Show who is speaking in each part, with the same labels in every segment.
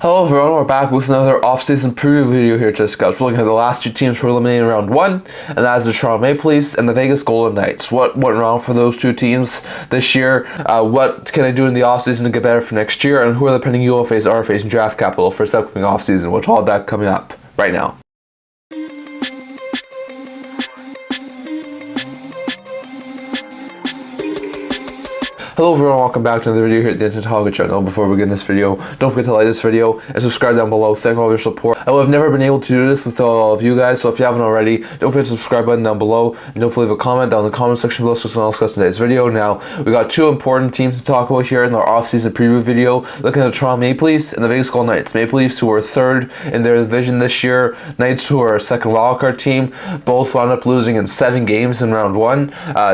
Speaker 1: Hello everyone, we're back with another offseason preview video here to discuss. We're looking at the last two teams who were eliminated in round one, and that is the Toronto Maple Leafs and the Vegas Golden Knights. What went wrong for those two teams this year? What can they do in the offseason to get better for next year? And who are the pending UFAs, RFAs, and draft capital for this upcoming offseason? We'll talk about that coming up right now. Hello everyone, welcome back to another video here at the NHL Offseason channel. Before we begin this video, don't forget to like this video and subscribe down below. Thank you for all your support. I would have never been able to do this without all of you guys, so if you haven't already, don't forget to subscribe button down below and don't forget to leave a comment down in the comment section below so we can discuss today's video. Now, we got two important teams to talk about here in our offseason preview video, looking at the Toronto Maple Leafs and the Vegas Golden Knights. Maple Leafs, who were third in their division this year, Knights, who are a second wildcard team, both wound up losing in 7 games in round one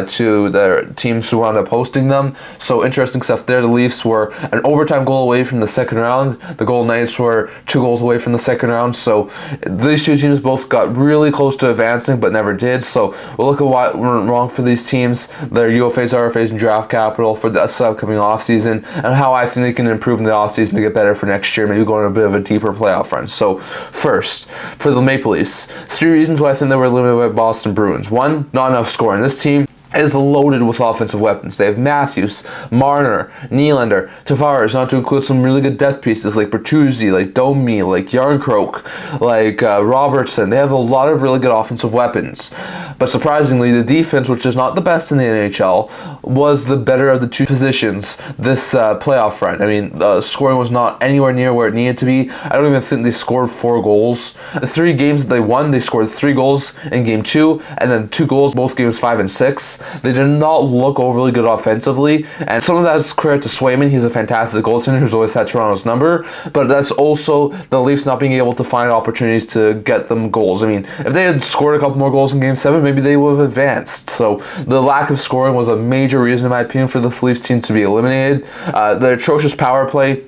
Speaker 1: to their teams who wound up hosting them. So interesting stuff there. The Leafs were an overtime goal away from the second round. The Golden Knights were 2 goals away from the second round. So these two teams both got really close to advancing but never did. So we'll look at what went wrong for these teams, their UFAs, RFAs, and draft capital for this upcoming offseason, and how I think they can improve in the offseason to get better for next year, maybe going on a bit of a deeper playoff run. So first, for the Maple Leafs, 3 reasons why I think they were eliminated by Boston Bruins. 1, not enough scoring. This team is loaded with offensive weapons. They have Matthews, Marner, Nylander, Tavares, not to include some really good depth pieces like Bertuzzi, like Domi, like Yarncroke, like Robertson. They have a lot of really good offensive weapons. But surprisingly, the defense, which is not the best in the NHL, was the better of the two positions this playoff run. I mean, the scoring was not anywhere near where it needed to be. I don't even think they scored 4 goals. The 3 games that they won, they scored 3 goals in game 2, and then 2 goals both games 5 and 6. They did not look overly good offensively, and some of that is credit to Swayman. He's a fantastic goaltender who's always had Toronto's number, but that's also the Leafs not being able to find opportunities to get them goals. I mean, if they had scored a couple more goals in Game 7, maybe they would have advanced. So the lack of scoring was a major reason, in my opinion, for this Leafs team to be eliminated. The atrocious power play.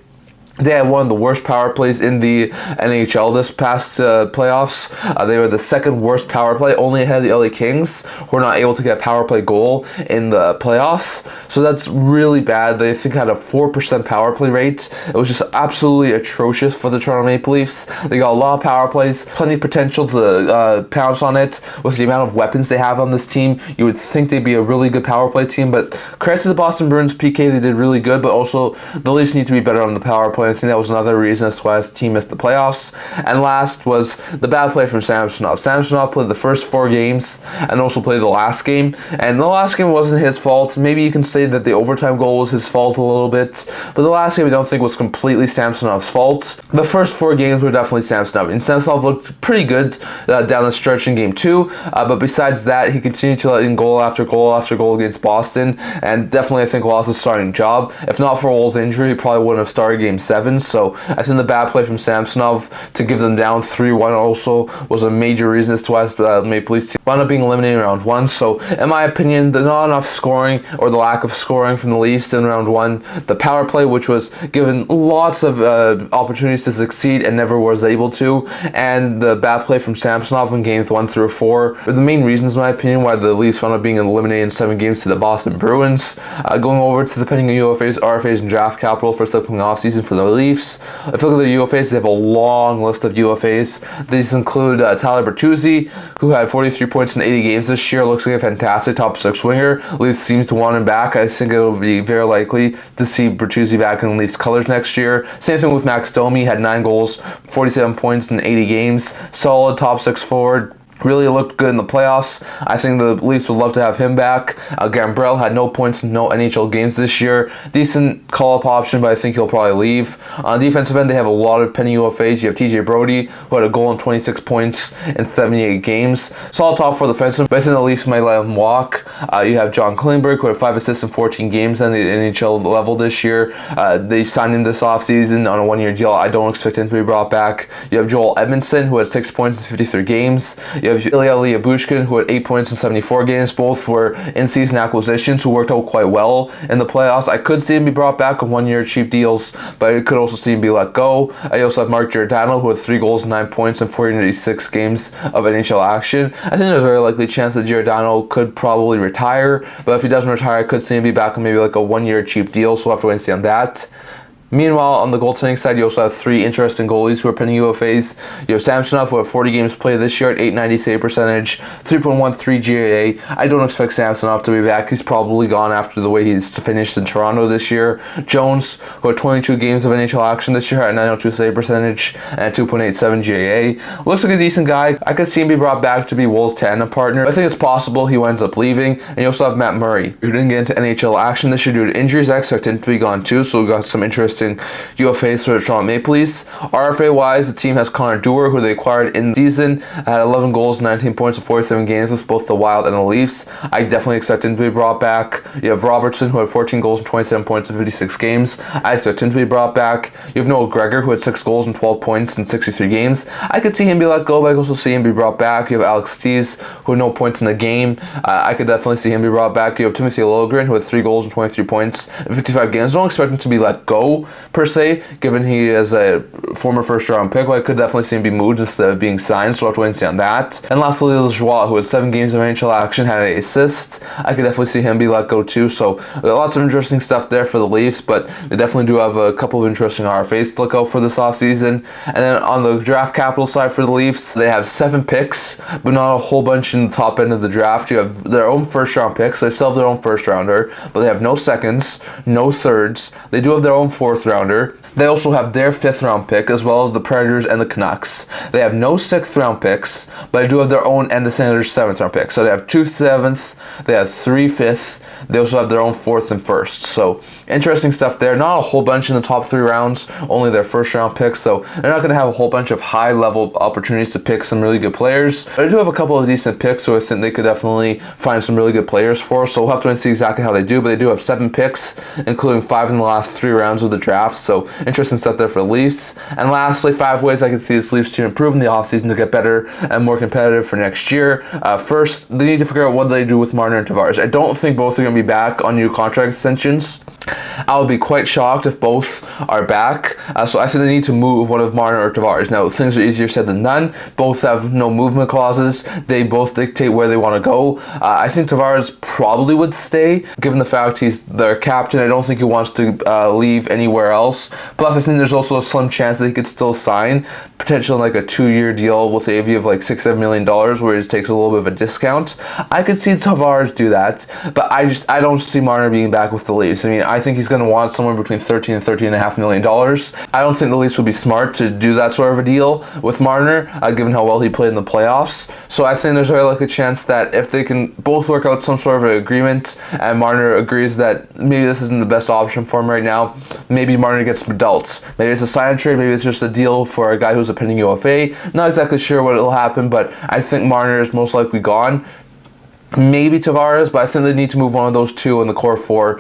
Speaker 1: They had one of the worst power plays in the NHL this past playoffs. They were the second worst power play, only ahead of the LA Kings, who were not able to get a power play goal in the playoffs. So that's really bad. They, I think, had a 4% power play rate. It was just absolutely atrocious for the Toronto Maple Leafs. They got a lot of power plays, plenty of potential to pounce on it. With the amount of weapons they have on this team, you would think they'd be a really good power play team. But credit to the Boston Bruins, PK, they did really good, but also the Leafs need to be better on the power play. I think that was another reason as to why his team missed the playoffs. And last was the bad play from Samsonov. Samsonov played the first 4 games and also played the last game. And the last game wasn't his fault. Maybe you can say that the overtime goal was his fault a little bit. But the last game I don't think was completely Samsonov's fault. The first 4 games were definitely Samsonov. And Samsonov looked pretty good down the stretch in game 2. But besides that, he continued to let in goal after goal after goal against Boston. And definitely I think lost his starting job. If not for Wohl's injury, he probably wouldn't have started game 7. So I think the bad play from Samsonov to give them down 3-1 also was a major reason as to why the Maple Leafs team wound up being eliminated in round 1. So in my opinion, the not enough scoring or the lack of scoring from the Leafs in round 1, the power play, which was given lots of opportunities to succeed and never was able to, and the bad play from Samsonov in games 1 through 4 are the main reasons, in my opinion, why the Leafs wound up being eliminated in 7 games to the Boston Bruins. Going over to the pending UFAs, RFAs, and draft capital for this upcoming offseason for the Leafs. If you look at the UFAs, they have a long list of UFAs. These include Tyler Bertuzzi, who had 43 points in 80 games this year. Looks like a fantastic top 6 winger. Leafs seems to want him back. I think it'll be very likely to see Bertuzzi back in Leafs colors next year. Same thing with Max Domi. Had 9 goals, 47 points in 80 games. Solid top 6 forward. Really looked good in the playoffs. I think the Leafs would love to have him back. Gambrell had no points in no NHL games this year. Decent call-up option, but I think he'll probably leave. On the defensive end, they have a lot of pending UFAs. You have TJ Brody, who had a goal and 26 points in 78 games. Solid top 4 defenseman, but I think the Leafs might let him walk. You have John Klingberg, who had 5 assists in 14 games on the NHL level this year. They signed him this offseason on a 1-year deal. I don't expect him to be brought back. You have Joel Edmondson, who had 6 points in 53 games. You have Ilya Lyubushkin, who had 8 points in 74 games. Both were in-season acquisitions who worked out quite well in the playoffs. I could see him be brought back on 1-year cheap deals, but I could also see him be let go. I also have Mark Giordano, who had 3 goals and 9 points in 486 games of NHL action. I think there's a very likely chance that Giordano could probably retire, but if he doesn't retire, I could see him be back on maybe like a 1-year cheap deal, so we'll have to wait and see on that. Meanwhile, on the goaltending side, you also have 3 interesting goalies who are pending UFAs. You have Samsonov, who had 40 games played this year at .890 save percentage, 3.13 GAA. I don't expect Samsonov to be back. He's probably gone after the way he's finished in Toronto this year. Jones, who had 22 games of NHL action this year at .902 save percentage and 2.87 GAA. Looks like a decent guy. I could see him be brought back to be Wolves' tandem partner. I think it's possible he winds up leaving. And you also have Matt Murray, who didn't get into NHL action this year due to injuries. I expect him to be gone too, so we got some interesting UFAs for the Toronto Maple Leafs. RFA-wise, the team has Connor Dewar, who they acquired in the season, had 11 goals, 19 points in 47 games with both the Wild and the Leafs. I definitely expect him to be brought back. You have Robertson, who had 14 goals and 27 points in 56 games. I expect him to be brought back. You have Noah Gregor, who had 6 goals and 12 points in 63 games. I could see him be let go, but I could also see him be brought back. You have Alex Tees, who had no points in the game. I could definitely see him be brought back. You have Timothy Liljegren, who had 3 goals and 23 points in 55 games. I don't expect him to be let go, per se, given he is a former first-round pick, but I could definitely see him be moved instead of being signed, so I'll have to wait and see on that. And lastly, Joie, who had 7 games of NHL action, had an assist. I could definitely see him be let go too, so lots of interesting stuff there for the Leafs, but they definitely do have a couple of interesting RFAs to look out for this offseason. And then on the draft capital side for the Leafs, they have 7 picks, but not a whole bunch in the top end of the draft. You have their own first-round picks, so they still have their own first-rounder, but they have no seconds, no thirds. They do have their own fourth-rounder. They also have their 5th round pick, as well as the Predators and the Canucks. They have no 6th round picks, but they do have their own and the Senators' 7th round picks. So they have 2 7th, they have 3 5th, they also have their own 4th and 1st. So interesting stuff there. Not a whole bunch in the top 3 rounds, only their first round picks. So they're not going to have a whole bunch of high level opportunities to pick some really good players. But I do have a couple of decent picks, so I think they could definitely find some really good players for us. So we'll have to wait and see exactly how they do. But they do have 7 picks, including 5 in the last 3 rounds of the draft. So interesting stuff there for the Leafs. And lastly, 5 ways I can see this Leafs team improve in the offseason to get better and more competitive for next year. First, they need to figure out what they do with Marner and Tavares. I don't think both are going to be back on new contract extensions. I would be quite shocked if both are back. So I think they need to move one of Marner or Tavares. Now, things are easier said than done. Both have no movement clauses. They both dictate where they want to go. I think Tavares probably would stay, given the fact he's their captain. I don't think he wants to leave anywhere else. Plus, I think there's also a slim chance that he could still sign, potentially like a 2-year deal with AV of like $6-7 million, where he just takes a little bit of a discount. I could see Tavares do that, but I don't see Marner being back with the Leafs. I mean, I think he's going to want somewhere between $13 and $13.5 million. I don't think the Leafs would be smart to do that sort of a deal with Marner, given how well he played in the playoffs. So I think there's very likely a chance that if they can both work out some sort of an agreement, and Marner agrees that maybe this isn't the best option for him right now, maybe Marner gets dealt. Maybe it's a sign and trade, maybe it's just a deal for a guy who's a pending UFA. Not exactly sure what will happen, but I think Marner is most likely gone. Maybe Tavares, but I think they need to move one of those two in the core for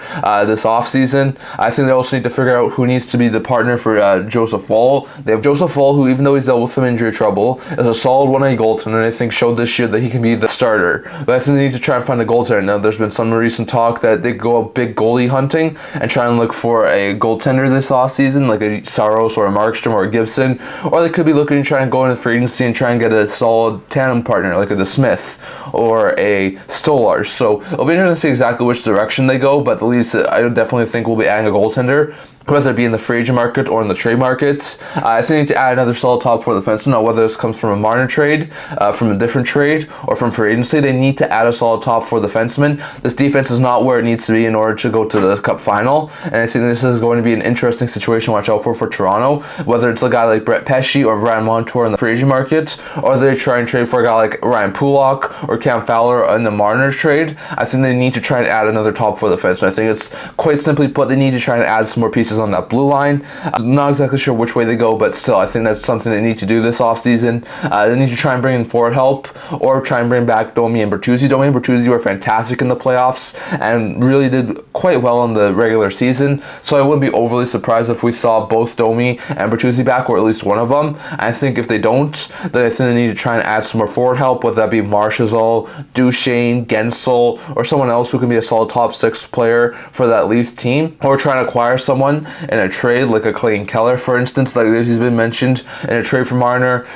Speaker 1: this offseason. I think they also need to figure out who needs to be the partner for Joseph Woll. They have Joseph Woll, who, even though he's dealt with some injury trouble, is a solid 1A goaltender, and I think showed this year that he can be the starter. But I think they need to try and find a goaltender. Now, there's been some recent talk that they go big goalie hunting and try and look for a goaltender this offseason, like a Saros or a Markstrom or a Gibson, or they could be looking to try and go into free agency and try and get a solid tandem partner, like a DeSmith or a Stolarz. So it'll be interesting to see exactly which direction they go, but at least I definitely think we'll be adding a goaltender, whether it be in the free agent market or in the trade market. I think they need to add another solid top 4 defenseman. Now, whether this comes from a Marner trade, from a different trade, or from free agency, they need to add a solid top 4 defenseman. This defense is not where it needs to be in order to go to the Cup final, and I think this is going to be an interesting situation to watch out for Toronto, whether it's a guy like Brett Pesce or Brian Montour in the free agent market, or they try and trade for a guy like Ryan Pulock or Cam Fowler in the Marner trade. I think they need to try and add another top 4 defenseman. I think it's quite simply put, they need to try and add some more pieces on that blue line. I'm not exactly sure which way they go, but still, I think that's something they need to do this offseason. They need to try and bring in forward help, or try and bring back Domi and Bertuzzi. Domi and Bertuzzi were fantastic in the playoffs and really did quite well in the regular season, so I wouldn't be overly surprised if we saw both Domi and Bertuzzi back, or at least one of them. I think if they don't, then I think they need to try and add some more forward help, whether that be Marchessault, Duchesne, Gensel, or someone else who can be a solid top 6 player for that Leafs team, or try and acquire someone someone in a trade, like a Clayton Keller, for instance, like he's been mentioned in a trade for Marner.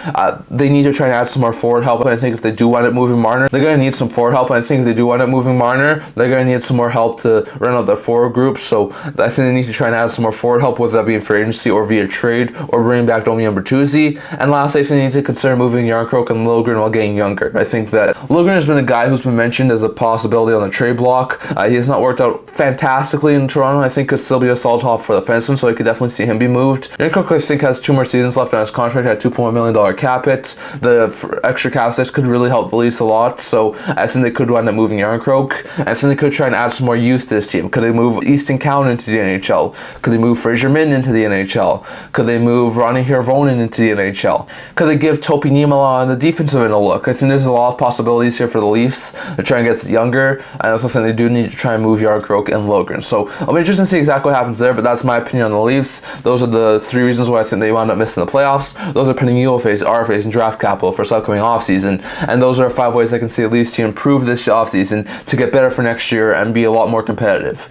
Speaker 1: They need to try and add some more forward help, and I think if they do wind up moving Marner, they're going to need some forward help, and I think if they do wind up moving Marner, they're going to need some more help to run out their forward group. So I think they need to try and add some more forward help, whether that be in free agency or via trade, or bringing back Domi and Bertuzzi. And lastly, I think they need to consider moving Yarncroke and Liljegren while getting younger. I think that Liljegren has been a guy who's been mentioned as a possibility on the trade block. He has not worked out fantastically in Toronto. I think could still be a solid top for the defenseman, so I could definitely see him be moved. Yarncroke, I think, has 2 more seasons left on his contract at $2.1 million cap hit. The extra cap space could really help the Leafs a lot, so I think they could wind up moving Yarncroke. I think they could try and add some more youth to this team. Could they move Easton Cowan into the NHL? Could they move Fraser Minton into the NHL? Could they move Ronnie Hirvonen into the NHL? Could they give Topi Niemela on the defensive end a look? I think there's a lot of possibilities here for the Leafs to try and get younger. I also think they do need to try and move Yarncroke and Liljegren. So I'll be interested to see exactly what happens there, but that's my opinion on the Leafs. Those are the 3 reasons why I think they wound up missing the playoffs. Those are pending UFAs, RFAs, and draft capital for this upcoming offseason. And those are 5 ways I can see the Leafs to improve this offseason to get better for next year and be a lot more competitive.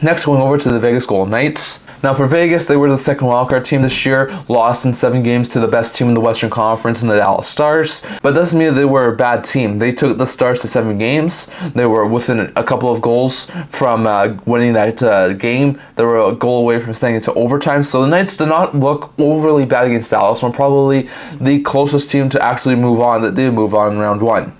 Speaker 1: Next, going over to the Vegas Golden Knights. Now for Vegas, they were the second wildcard team this year, lost in 7 games to the best team in the Western Conference in the Dallas Stars. But it doesn't mean they were a bad team. They took the Stars to 7 games. They were within a couple of goals from winning that game. They were a goal away from staying into overtime. So the Knights did not look overly bad against Dallas. Were probably the closest team to actually move on that did move on in round 1.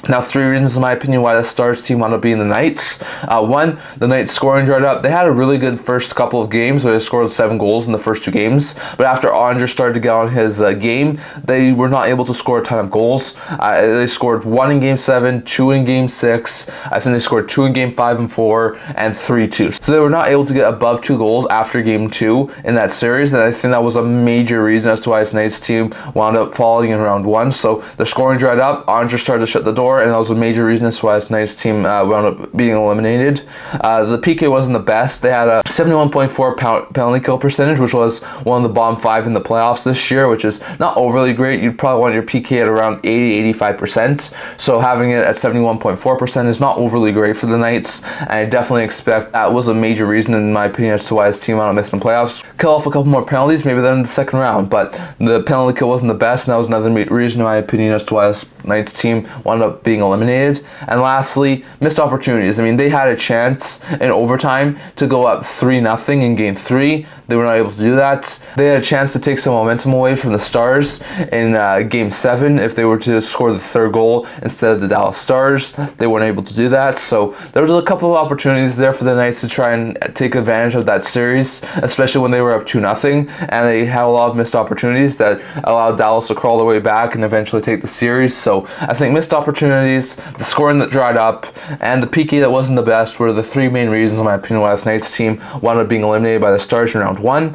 Speaker 1: Now, 3 reasons, in my opinion, why the Stars team wound up being the Knights. 1, the Knights scoring dried up. They had a really good first couple of games where they scored 7 goals in the first 2 games. But after Andres started to get on his game, they were not able to score a ton of goals. They scored 1 in Game 7, 2 in Game 6. I think they scored 2 in Game 5 and 4, and 3-2. So they were not able to get above 2 goals after Game 2 in that series. And I think that was a major reason as to why this Knights team wound up falling in round 1. So the scoring dried up. Andres started to shut the door, and that was a major reason as to why this Knights team wound up being eliminated. The PK wasn't the best. They had a 71.4 penalty kill percentage, which was one of the bottom 5 in the playoffs this year, which is not overly great. You'd probably want your PK at around 80-85%. So having it at 71.4% is not overly great for the Knights. And I definitely expect that was a major reason, in my opinion, as to why this team wound up missing the playoffs. Kill off a couple more penalties, maybe then in the second round, but the penalty kill wasn't the best, and that was another reason, in my opinion, as to why this Knights team wound up being eliminated. And lastly, missed opportunities. I mean, they had a chance in overtime to go up 3-0 in Game 3. They were not able to do that. They had a chance to take some momentum away from the Stars in Game 7 if they were to score the 3rd goal instead of the Dallas Stars. They weren't able to do that. So there was a couple of opportunities there for the Knights to try and take advantage of that series, especially when they were up 2-0, and they had a lot of missed opportunities that allowed Dallas to crawl their way back and eventually take the series. So I think missed opportunities, the scoring that dried up, and the PK that wasn't the best were the 3 main reasons, in my opinion, why this Knights team wound up being eliminated by the Stars in round 1.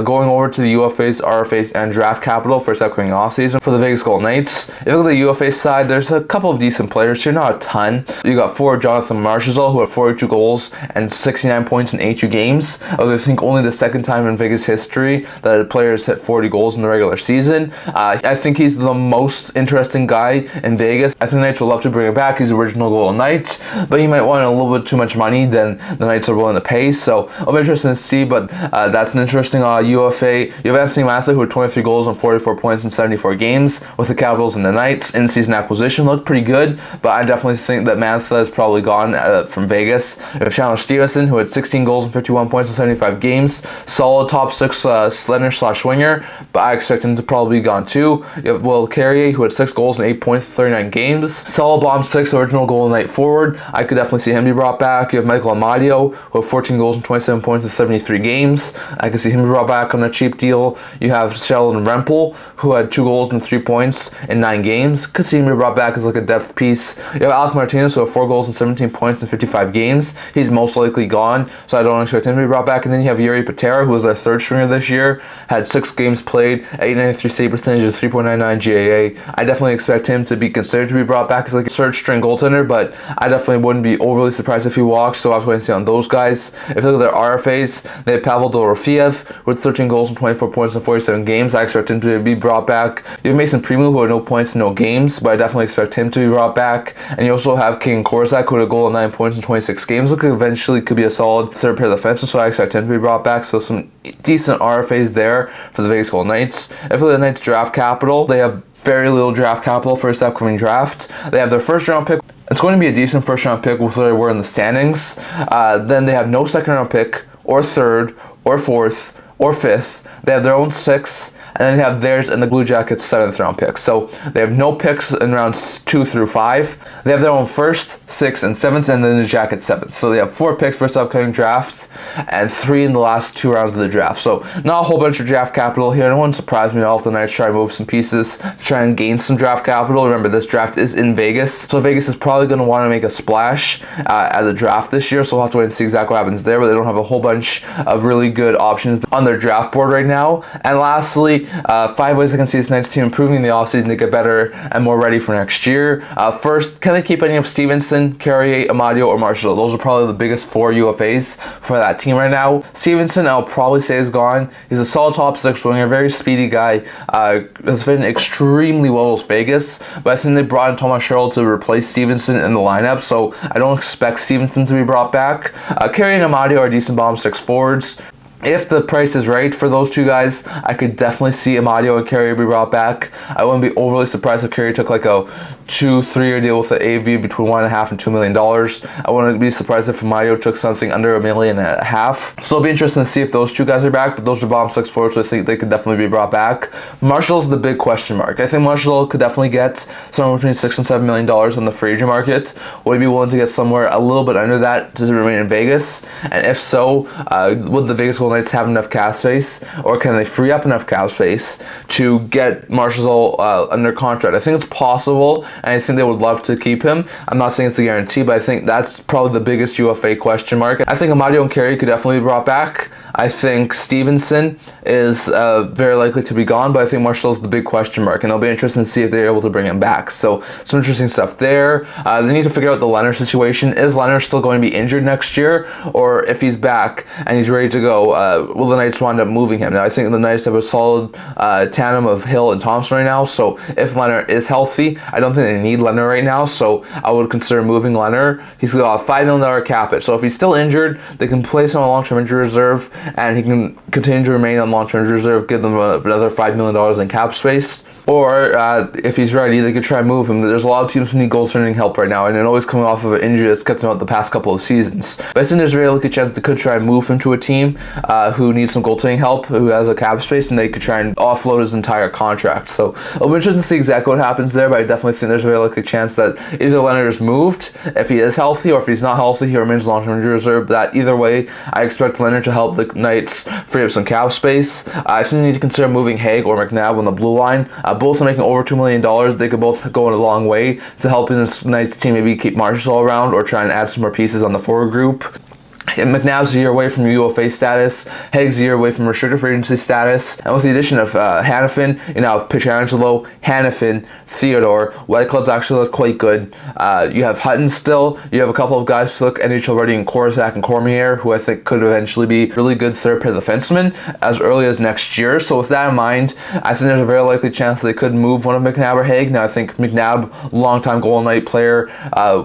Speaker 1: Going over to the UFAs, RFAs, and draft capital for this upcoming offseason for the Vegas Golden Knights. If you look at the UFA side, there's a couple of decent players here, not a ton. You got forward Jonathan Marchessault, who had 42 goals and 69 points in 82 games. I think only the 2nd time in Vegas history that a player has hit 40 goals in the regular season. I think he's the most interesting guy in Vegas. I think the Knights would love to bring him back. He's the original Golden Knight, but he might want a little bit too much money than the Knights are willing to pay. So I'll be interested to see, but that's an interesting UFA. You have Anthony Mantha, who had 23 goals and 44 points in 74 games with the Capitals and the Knights. In-season acquisition looked pretty good, but I definitely think that Mantha is probably gone from Vegas. You have Chandler Stevenson, who had 16 goals and 51 points in 75 games. Solid top 6 slender/winger, but I expect him to probably be gone too. You have Will Carrier, who had 6 goals and 8 points in 39 games. Solid bottom 6 original Golden Knight forward. I could definitely see him be brought back. You have Michael Amadio, who had 14 goals and 27 points in 73 games. I could see him be brought back on a cheap deal. You have Sheldon Rempel, who had 2 goals and 3 points in 9 games. Could see him be brought back as like a depth piece. You have Alex Martinez, who had 4 goals and 17 points in 55 games. He's most likely gone, so I don't expect him to be brought back. And then you have Yuri Patera, who was their 3rd stringer this year, had 6 games played, 893 save percentage, 3.99 GAA. I definitely expect him to be considered to be brought back as like a 3rd string goaltender, but I definitely wouldn't be overly surprised if he walks, so I was waiting to see on those guys. If you look at their RFAs, they have Pavel Del Orfiev with 13 goals and 24 points in 47 games. I expect him to be brought back. You have Mason Primeau, who had no points in no games, but I definitely expect him to be brought back. And you also have King Korzak, who had a goal and 9 points in 26 games. Look, eventually could be a solid third pair of defensemen, so I expect him to be brought back. So some decent RFAs there for the Vegas Golden Knights. And for the Knights draft capital, they have very little draft capital for this upcoming draft. They have their first round pick. It's going to be a decent first round pick with where they were in the standings. Then they have no second round pick or third or fourth or fifth. They have their own sixth. And then they have theirs and the Blue Jackets 7th round pick. So they have no picks in rounds 2 through 5. They have their own 1st, 6th, and 7th, and then the Jackets 7th. So they have 4 picks for this upcoming draft and 3 in the last 2 rounds of the draft. So not a whole bunch of draft capital here. No one surprised me at all if the Knights try to move some pieces to try and gain some draft capital. Remember, this draft is in Vegas. So Vegas is probably going to want to make a splash at the draft this year. So we'll have to wait and see exactly what happens there. But they don't have a whole bunch of really good options on their draft board right now. And lastly, 5 ways I can see this Knights team improving in the offseason to get better and more ready for next year. First, can they keep any of Stevenson, Carrier, Amadio, or Marchessault? Those are probably the biggest 4 UFAs for that team right now. Stevenson, I'll probably say, is gone. He's a solid top 6 winger, very speedy guy. Has fit in extremely well with Vegas, but I think they brought in Thomas Sherrill to replace Stevenson in the lineup, so I don't expect Stevenson to be brought back. Carrier and Amadio are decent bottom 6 forwards. If the price is right for those 2 guys, I could definitely see Amadio and Carrier be brought back. I wouldn't be overly surprised if Carrier took like a 2-3 year deal with the AV between $1.5 and $2 million. I wouldn't be surprised if Amadio took something under $1.5 million. So it'll be interesting to see if those 2 guys are back, but those are bottom 6 forwards, so I think they could definitely be brought back. Marchessault's the big question mark. I think Marchessault could definitely get somewhere between $6 and $7 million on the free agent market. Would he be willing to get somewhere a little bit under that to remain in Vegas? And if so, would the Vegas Golden Knights have enough cap space, or can they free up enough cap space to get Marchessault under contract? I think it's possible, and I think they would love to keep him. I'm not saying it's a guarantee, but I think that's probably the biggest UFA question mark. I think Amadio and Carey could definitely be brought back. I think Stevenson is very likely to be gone, but I think Marchessault's the big question mark, and it'll be interesting to see if they're able to bring him back. So some interesting stuff there. They need to figure out the Leonard situation. Is Leonard still going to be injured next year, or if he's back and he's ready to go, will the Knights wind up moving him? Now, I think the Knights have a solid tandem of Hill and Thompson right now, so if Leonard is healthy, I don't think they need Leonard right now, so I would consider moving Leonard. He's got a $5 million cap it, so if he's still injured, they can place him on a long-term injury reserve, and he can continue to remain on long-term injury reserve, give them another $5 million in cap space. Or if he's ready, they could try and move him. There's a lot of teams who need goaltending help right now, and they're always coming off of an injury that's kept them out the past couple of seasons. But I think there's a very likely chance they could try and move him to a team who needs some goaltending help, who has a cap space, and they could try and offload his entire contract. So it'll be interesting to see exactly what happens there, but I definitely think there's a very likely chance that either Leonard is moved, if he is healthy, or if he's not healthy, he remains long-term injury reserve. That either way, I expect Leonard to help the Knights free up some cap space. I think they need to consider moving Hague or McNabb on the blue line. Both are making over $2 million. They could both go a long way to helping this Knights team maybe keep Marchessault around or try and add some more pieces on the forward group. McNabb's a year away from UFA status. Hague's a year away from restricted free agency status. And with the addition of Hanifin, you now have Pietrangelo, Hanifin, Theodore. Whitecloud's actually look quite good. You have Hutton still. You have a couple of guys who look NHL ready in Korzak and Cormier, who I think could eventually be really good third pair defensemen as early as next year. So with that in mind, I think there's a very likely chance they could move one of McNabb or Hague. Now I think McNabb, longtime Golden Knight player,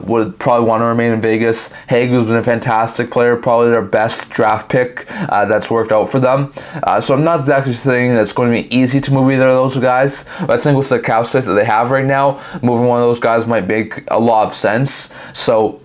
Speaker 1: would probably want to remain in Vegas. Hague, who's been a fantastic player, probably their best draft pick that's worked out for them. So I'm not exactly saying that it's going to be easy to move either of those guys, but I think with the cap space that they have right now, moving one of those guys might make a lot of sense. So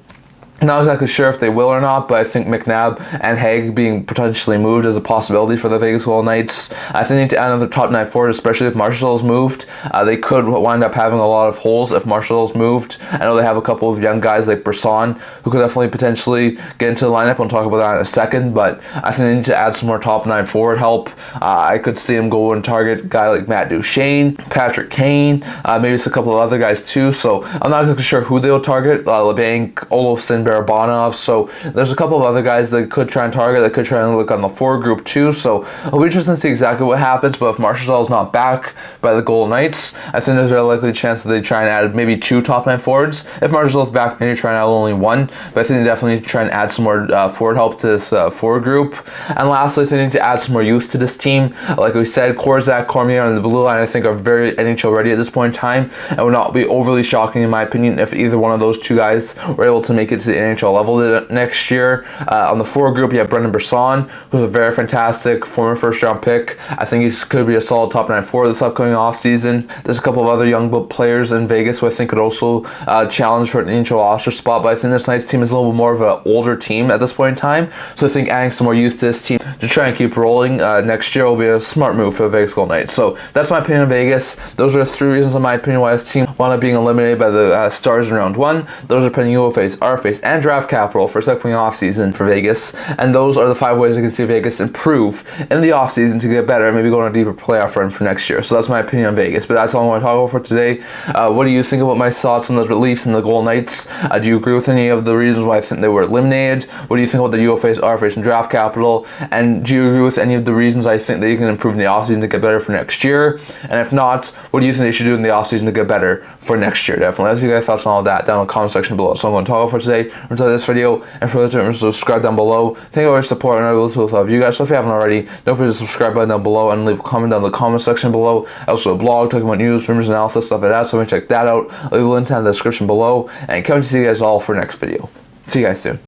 Speaker 1: not exactly sure if they will or not, but I think McNabb and Hague being potentially moved is a possibility for the Vegas Golden Knights. I think they need to add another top 9 forward, especially if Marchessault's moved. They could wind up having a lot of holes if Marchessault's moved. I know they have a couple of young guys like Brisson who could definitely potentially get into the lineup. We'll talk about that in a second, but I think they need to add some more top 9 forward help. I could see them go and target a guy like Matt Duchene, Patrick Kane, maybe it's a couple of other guys too, so I'm not exactly sure who they'll target. LeBanc, Olofsson, Barabanov. So there's a couple of other guys that could try and target, that could try and look on the forward group too. So it'll be interesting to see exactly what happens. But if Marchessault is not back by the Golden Knights, I think there's a likely chance that they try and add maybe 2 top 9 forwards. If Marchessault is back, maybe try and add only 1. But I think they definitely need to try and add some more forward help to this forward group. And lastly, they need to add some more youth to this team. Like we said, Korczak, Cormier on the blue line, I think are very NHL ready at this point in time, and would not be overly shocking in my opinion if either one of those 2 guys were able to make it to the NHL level next year. On the forward group, you have Brendan Brisson, who's a very fantastic former first-round pick. I think he could be a solid top 9 forward this upcoming offseason. There's a couple of other young players in Vegas who I think could also challenge for an NHL roster spot, but I think this Knights team is a little bit more of an older team at this point in time, so I think adding some more youth to this team to try and keep rolling next year will be a smart move for the Vegas Golden Knights. So that's my opinion on Vegas. Those are 3 reasons, in my opinion, why this team wound up being eliminated by the Stars in round 1. Those are pending UFAs, RFAs, and draft capital for this upcoming offseason for Vegas. And those are the 5 ways I can see Vegas improve in the offseason to get better and maybe go on a deeper playoff run for next year. So that's my opinion on Vegas. But that's all I want to talk about for today. What do you think about my thoughts on the Leafs and the Golden Knights? Do you agree with any of the reasons why I think they were eliminated? What do you think about the UFAs, RFAs, and draft capital? And do you agree with any of the reasons I think that you can improve in the offseason to get better for next year? And if not, what do you think they should do in the offseason to get better for next year? Definitely let us know your guys' thoughts on all of that down in the comment section below. So I'm going to talk about for today, until this video, and for those subscribe down below. Thank you for your support, and I will love you guys. So if you haven't already, don't forget to subscribe button down below and leave a comment down in the comment section below. I also have a blog talking about news, rumors, analysis, stuff like that, so check that out. I'll leave a link down in the description below, and can't wait to see you guys all for next video. See you guys soon.